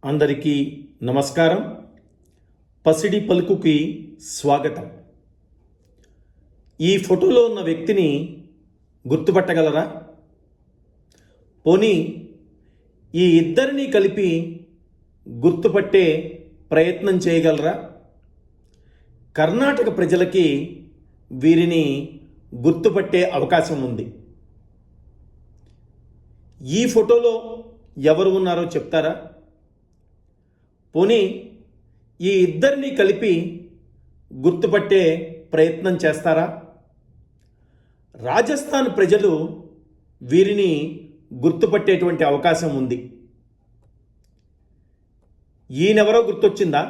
అందరికీ నమస్కారం. పసిడి పలుకుకి స్వాగతం. ఈ ఫోటోలో ఉన్న వ్యక్తిని గుర్తుపట్టగలరా? పోనీ ఈ ఇద్దరిని కలిపి గుర్తుపట్టే ప్రయత్నం చేయగలరా? కర్ణాటక ప్రజలకి వీరిని గుర్తుపట్టే అవకాశం ఉంది. ఈ ఫోటోలో ఎవరు ఉన్నారో చెప్తారా? పోనీ ఈ ఇద్దరిని కలిపి గుర్తుపట్టే ప్రయత్నం చేస్తారా? రాజస్థాన్ ప్రజలు వీరిని గుర్తుపట్టేటువంటి అవకాశం ఉంది. ఈయనెవరో గుర్తొచ్చిందా?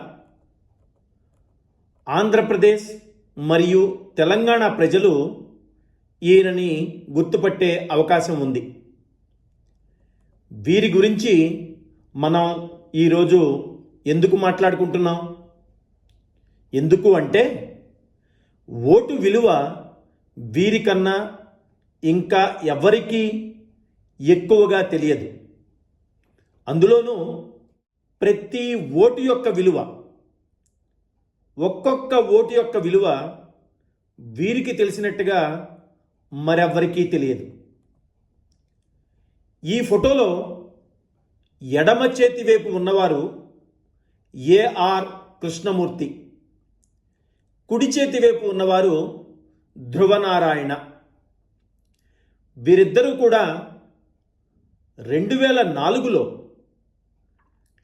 ఆంధ్రప్రదేశ్ మరియు తెలంగాణ ప్రజలు ఈయనని గుర్తుపట్టే అవకాశం ఉంది. వీరి గురించి మనం ఈరోజు ఎందుకు మాట్లాడుకుంటున్నాం? ఎందుకు అంటే ఓటు విలువ వీరికన్నా ఇంకా ఎవరికీ ఎక్కువగా తెలియదు. అందులోనూ ప్రతి ఓటు యొక్క విలువ, ఒక్కొక్క ఓటు యొక్క విలువ వీరికి తెలిసినట్టుగా మరెవ్వరికీ తెలియదు. ఈ ఫోటోలో ఎడమ చేతి వైపు ఉన్నవారు ఏఆర్ కృష్ణమూర్తి, కుడి చేతి వైపు ఉన్నవారు ధ్రువనారాయణ. వీరిద్దరూ కూడా 2004లో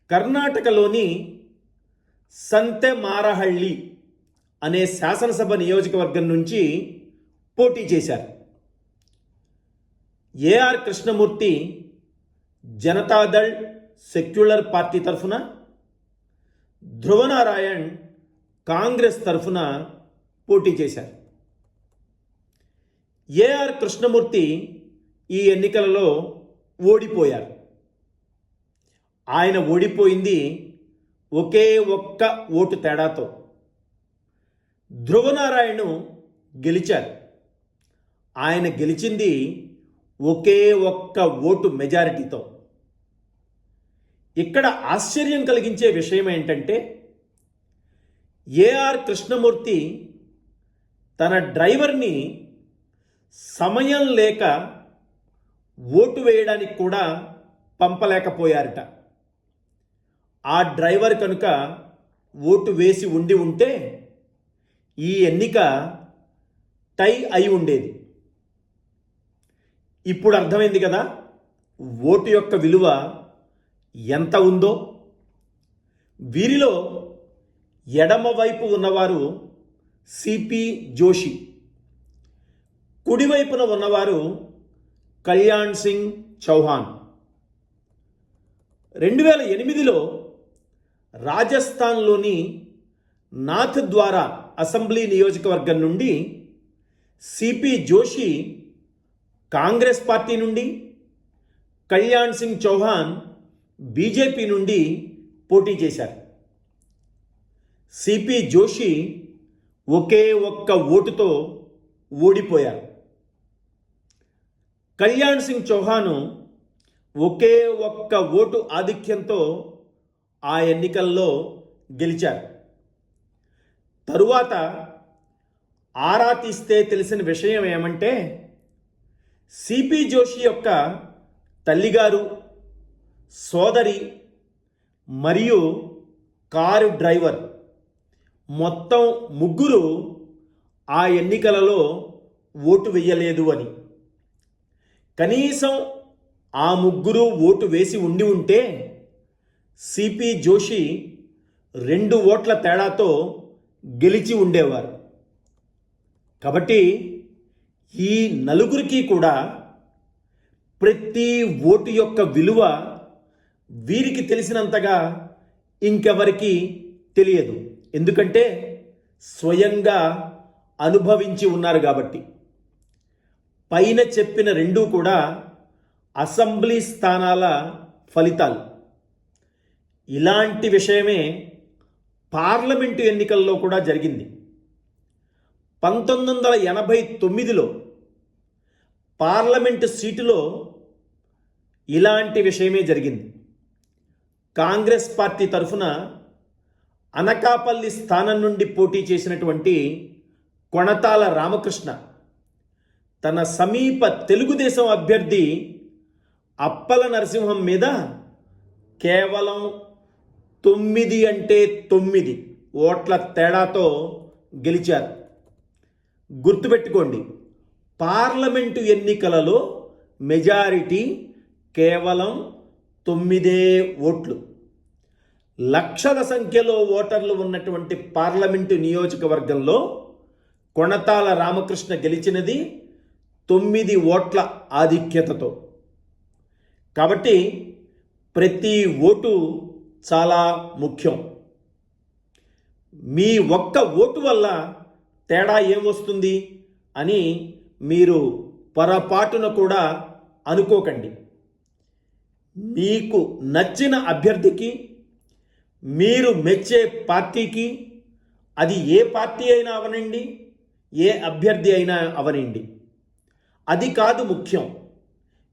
కర్ణాటకలోని సంతెమారహళ్ళి అనే శాసనసభ నియోజకవర్గం నుంచి పోటీ చేశారు. AR Krishnamurthy Janata Dal secular party తరఫున, ధ్రువనారాయణ్ కాంగ్రెస్ తరఫున పోటీ చేశారు. ఏఆర్ కృష్ణమూర్తి ఈ ఎన్నికలలో ఓడిపోయారు. ఆయన ఓడిపోయింది ఒకే ఒక్క ఓటు తేడాతో. ధ్రువనారాయణ్ గెలిచారు. ఆయన గెలిచింది ఒకే ఒక్క ఓటు మెజారిటీతో. ఇక్కడ ఆశ్చర్యం కలిగించే విషయం ఏంటంటే ఏఆర్ కృష్ణమూర్తి తన డ్రైవర్ని సమయం లేక ఓటు వేయడానికి కూడా పంపలేకపోయారట. ఆ డ్రైవర్ కనుక ఓటు వేసి ఉంటే ఈ ఎన్నిక టై అయి ఉండేది. ఇప్పుడు అర్థమైంది కదా ఓటు యొక్క విలువ ఎంత ఉందో. వీరిలో ఎడమవైపు ఉన్నవారు సిపి జోషి, కుడివైపున ఉన్నవారు కళ్యాణ్ సింగ్ చౌహాన్. 2008లో రాజస్థాన్లోని నాథ్ద్వారా అసెంబ్లీ నియోజకవర్గం నుండి సిపి జోషి కాంగ్రెస్ పార్టీ నుండి, కళ్యాణ్ సింగ్ చౌహాన్ బీజేపీ నుండి పోటీ చేశారు. సిపి జోషి ఒకే ఒక్క ఓటుతో ఓడిపోయారు. కళ్యాణ్ సింగ్ చౌహాన్ ఒకే ఒక్క ఓటు ఆధిక్యంతో ఆ ఎన్నికల్లో గెలిచారు. తరువాత ఆరా తీస్తే తెలిసిన విషయం ఏమంటే సిపి జోషి యొక్క తల్లిగారు, సోదరి మరియు కారు డ్రైవర్ మొత్తం ముగ్గురు ఆ ఎన్నికలలో ఓటు వేయలేదు అని. కనీసం ఆ ముగ్గురు ఓటు వేసి ఉంటే సిపి జోషి 2 ఓట్ల తేడాతో గెలిచి ఉండేవారు. కాబట్టి ఈ నలుగురికి కూడా ప్రతి ఓటు యొక్క విలువ వీరికి తెలిసినంతగా ఇంకెవరికి తెలియదు. ఎందుకంటే స్వయంగా అనుభవించి ఉన్నారు కాబట్టి. పైన చెప్పిన 2 కూడా అసెంబ్లీ స్థానాల ఫలితాలు. ఇలాంటి విషయమే పార్లమెంటు ఎన్నికల్లో కూడా జరిగింది. 1989లో పార్లమెంటు సీటులో ఇలాంటి విషయమే జరిగింది. కాంగ్రెస్ పార్టీ తరఫున అనకాపల్లి స్థానం నుండి పోటీ చేసినటువంటి కొణతాల రామకృష్ణ తన సమీప తెలుగుదేశం అభ్యర్థి అప్పల నరసింహం మీద కేవలం 9 ఓట్ల తేడాతో గెలిచారు. గుర్తుపెట్టుకోండి, పార్లమెంటు ఎన్నికలలో మెజారిటీ కేవలం 9 ఓట్లు. లక్షల సంఖ్యలో ఓటర్లు ఉన్నటువంటి పార్లమెంటు నియోజకవర్గంలో కొణతాల రామకృష్ణ గెలిచినది 9 ఓట్ల ఆధిక్యతతో. కాబట్టి ప్రతి ఓటు చాలా ముఖ్యం. మీ ఒక్క ఓటు వల్ల తేడా ఏమొస్తుంది అని మీరు పొరపాటున కూడా అనుకోకండి. మీకు నచ్చిన అభ్యర్థికి, మీరు మెచ్చే పార్టీకి, అది ఏ పార్టీ అయినా అవనండి, ఏ అభ్యర్థి అయినా అవనండి, అది కాదు ముఖ్యం.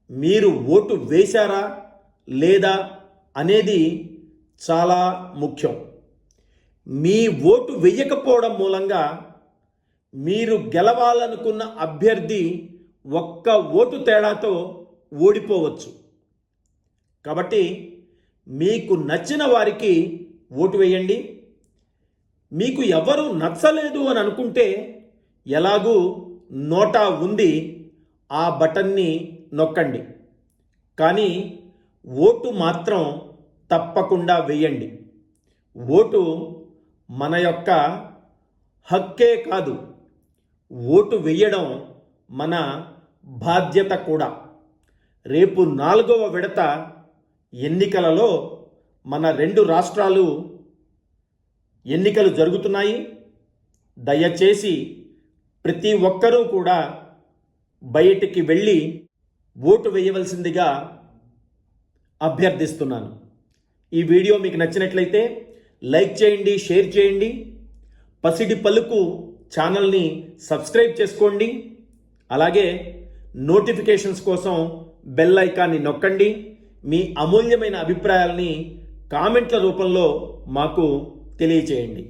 మీరు ఓటు వేశారా లేదా అనేది చాలా ముఖ్యం. మీ ఓటు వేయకపోవడం మూలంగా మీరు గెలవాలనుకున్న అభ్యర్థి ఒక్క ఓటు తేడాతో ఓడిపోవచ్చు. కాబట్టి మీకు నచ్చిన వారికి ఓటు వేయండి. మీకు ఎవరు నచ్చలేదు అని అనుకుంటే ఎలాగూ నోటా ఉంది, ఆ బటన్ని నొక్కండి. కానీ ఓటు మాత్రం తప్పకుండా వేయండి. ఓటు మన యొక్క హక్కే కాదు, ఓటు వేయడం మన బాధ్యత కూడా. రేపు 4వ విడత ఎన్నికలలో మన 2 రాష్ట్రాలు ఎన్నికలు జరుగుతున్నాయి. దయచేసి ప్రతి ఒక్కరూ కూడా బయటికి వెళ్ళి ఓటు వేయవలసిందిగా అభ్యర్థిస్తున్నాను. ఈ వీడియో మీకు నచ్చినట్లయితే లైక్ చేయండి, షేర్ చేయండి. పసిడి పలుకు ఛానల్ని సబ్స్క్రైబ్ చేసుకోండి. అలాగే నోటిఫికేషన్స్ కోసం బెల్ ఐకాన్ని నొక్కండి. మీ అమూల్యమైన అభిప్రాయాలని కామెంట్ల రూపంలో మాకు తెలియచేయండి.